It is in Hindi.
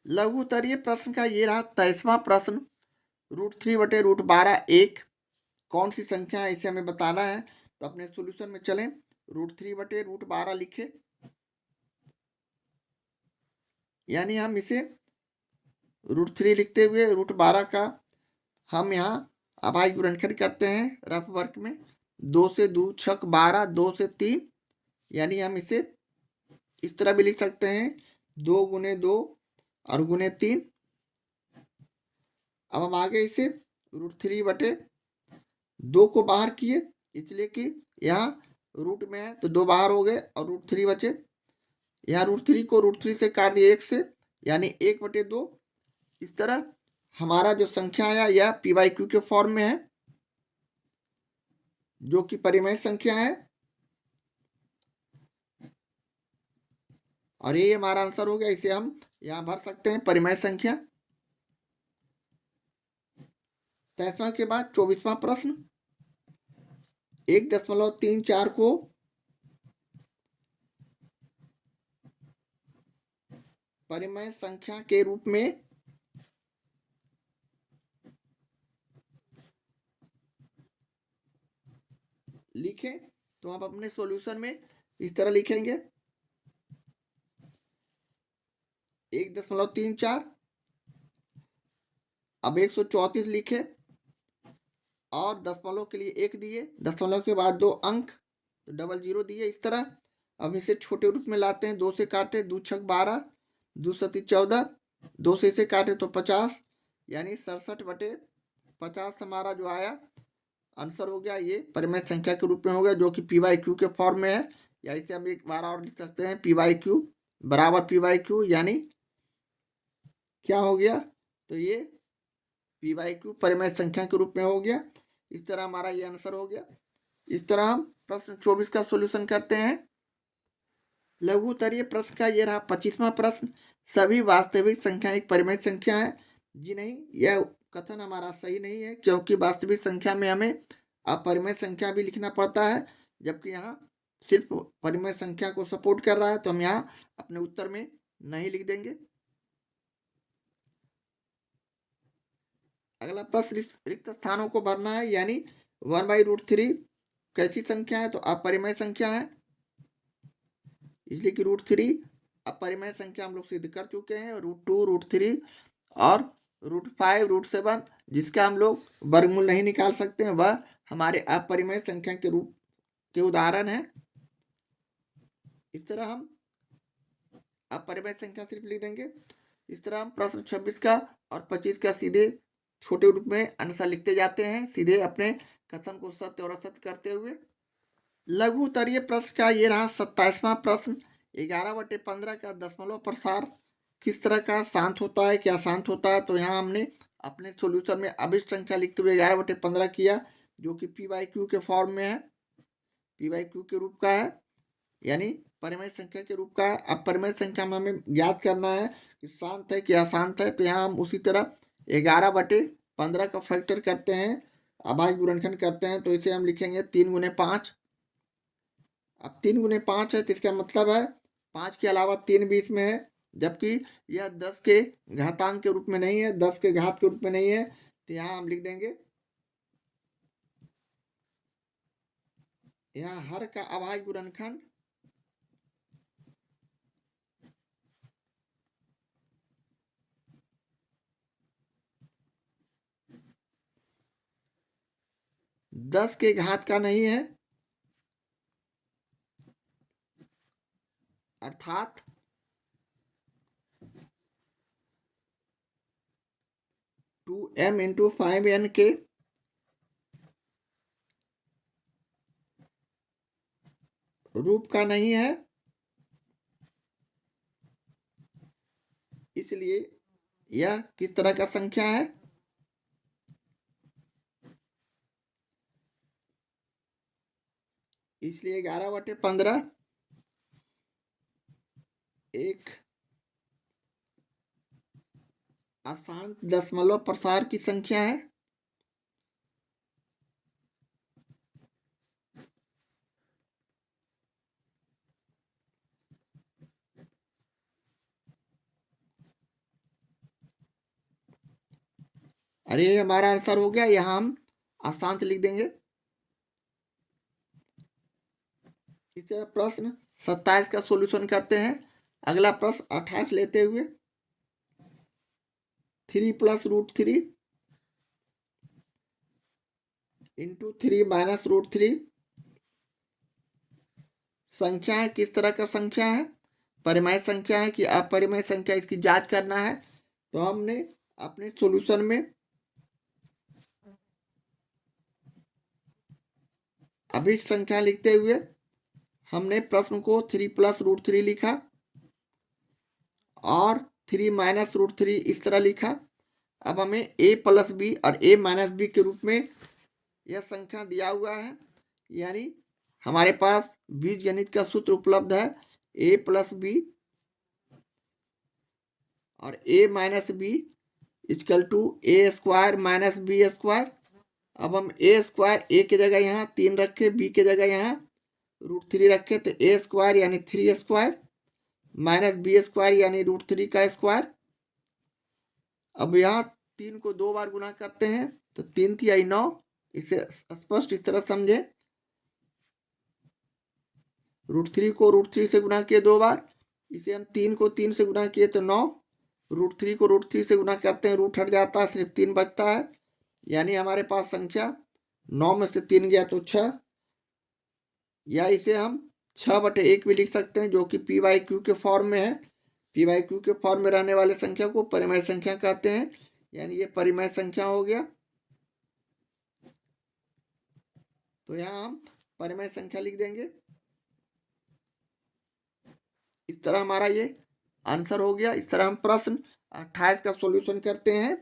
लघु उत्तरीय प्रश्न का ये रहा 23वां प्रश्न। √3/√12 एक कौन सी संख्या है, इसे हमें बताना है। तो अपने सॉल्यूशन में चलें। √3/√12 लिखे, यानी हम इसे √3 लिखते हुए √12 का हम यहाँ अभाज्य गुणनखंड करते हैं रफ वर्क में। 2 से 2 छक 12, 2 से 3, यानी हम इसे इस तरह भी लिख सकते हैं 2 गुने 2 और गुने 3। अब हम आगे इसे √3/2 को बाहर किए, इसलिए कि यहाँ रूट में है तो 2 बाहर हो गए और √3 बचे। यहाँ √3 को √3 से काट दिए 1 से, यानी 1/2। इस तरह हमारा जो संख्या है यह p/q के फॉर्म में है, जो कि परिमेय संख्या है। और ये हमारा आंसर हो गया। इसे हम यहाँ भर सकते हैं परिमेय संख्या। 23वां के बाद 24वां प्रश्न। 1.34 को परिमेय संख्या के रूप में लिखें, तो आप अपने सॉल्यूशन में इस तरह लिखेंगे 1.34। अब 134 लिखे और दशमलव के लिए 1 दिए, दशमलव के बाद 2 अंक तो 00 दिए। इस तरह अब इसे छोटे रूप में लाते हैं। 2 से काटे 2 छक 12, 2 सती 14, 2 से इसे काटे तो 50, यानी 67/50 हमारा जो आया आंसर हो गया। ये परिमेय संख्या के रूप में हो गया, जो कि p/q के फॉर्म में है। या इसे हम एक बार और लिख सकते हैं p/q बराबर p/q, यानी क्या हो गया, तो ये p/q परिमेय संख्या के रूप में हो गया। इस तरह हमारा ये आंसर हो गया। इस तरह हम प्रश्न 24 का सॉल्यूशन करते हैं। लघु उत्तरीय प्रश्न का ये रहा 25वां प्रश्न। सभी वास्तविक संख्या एक परिमेय संख्या है। जी नहीं, यह कथन हमारा सही नहीं है, क्योंकि वास्तविक संख्या में हमें अपरिमेय संख्या भी लिखना पड़ता है, जबकि यहाँ सिर्फ परिमेय संख्या को सपोर्ट कर रहा है, तो हम यहाँ अपने उत्तर में नहीं लिख देंगे। अगला प्रश्न रिक्त स्थानों को भरना है, यानी 1/√3 कैसी संख्या है, तो अपरिमेय संख्या है, इसलिए कि √3 अपरिमेय संख्या हम लोग सिद्ध कर चुके हैं। √2, √3 और √5, √7 जिसका हम लोग वर्गमूल नहीं निकाल सकते हैं, वह हमारे अपरिमेय संख्या के रूप के उदाहरण है। इस तरह हम अपरिमेय संख्या सिर्फ लिख देंगे। इस तरह हम प्रश्न 26 का और 25 का सीधे छोटे रूप में अनुसार लिखते जाते हैं, सीधे अपने कथन को सत्य और असत्य करते हुए। लघु उत्तरीय प्रश्न का ये रहा 27वां प्रश्न। 11/15 का दशमलव प्रसार किस तरह का शांत होता है, क्या शांत होता है। तो यहाँ हमने अपने सॉल्यूशन में अभिष्ट संख्या लिखते हुए 11/15 किया, जो कि p/q के फॉर्म में है, p/q के रूप का है, यानी परिमेय संख्या के रूप का है। अब परिमेय संख्या में हमें ज्ञात करना है कि शांत है कि अशांत है, तो यहाँ हम उसी तरह 11/15 का फैक्टर करते हैं, अभाज्य गुणनखंड करते हैं। तो इसे हम लिखेंगे 3 गुने 5। अब 3 गुने 5 है, तो इसका मतलब है 5 के अलावा 3 भी इसमें है, जबकि यह 10 के घातांक के रूप में नहीं है, 10 के घात के रूप में नहीं है, तो यहाँ हम लिख देंगे यहाँ हर का अभाज्य गुणनखंड 10 के घात का नहीं है, अर्थात 2m × 5n के रूप का नहीं है। इसलिए यह किस तरह का संख्या है, इसलिए 11/15 एक अशांत दशमलव प्रसार की संख्या है। अरे ये हमारा आंसर हो गया। यहाँ हम अशांत लिख देंगे। इस तरह प्रश्न 27 का सॉल्यूशन करते हैं। अगला प्रश्न 28 लेते हुए 3 + √3 × 3 - √3 संख्या है, किस तरह का संख्या है? परिमेय संख्या है कि अपरिमेय संख्या, इसकी जांच करना है। तो हमने अपने सॉल्यूशन में अभी संख्या लिखते हुए हमने प्रश्न को 3 + √3 लिखा और 3 - √3 इस तरह लिखा। अब हमें a + b और a - b के रूप में यह संख्या दिया हुआ है, यानी हमारे पास बीजगणित का सूत्र उपलब्ध है। a + b और a - b = a² - b²। अब हम a² a की जगह यहाँ 3 रखे, b की जगह यहाँ √3 रखे, तो a² यानी 3² - b² यानी √3 का स्क्वायर। अब यहाँ 3 को 2 बार गुना करते हैं, तो 3 × 3 = 9। इसे स्पष्ट इस तरह समझे। √3 को √3 से गुना किए 2 बार, इसे हम 3 को 3 से गुना किए तो 9। √3 को √3 से गुना करते हैं, रूट हट जाता है, सिर्फ 3 बचता है, यानी हमारे पास संख्या 9 में से 3 गया तो 6। या इसे हम 6/1 भी लिख सकते हैं, जो कि p/q के फॉर्म में है। p/q के फॉर्म में रहने वाले संख्या को परिमेय संख्या कहते हैं, यानी ये परिमेय संख्या हो गया। तो यहाँ हम परिमेय संख्या लिख देंगे। इस तरह हमारा ये आंसर हो गया। इस तरह हम प्रश्न 28 का सॉल्यूशन करते हैं।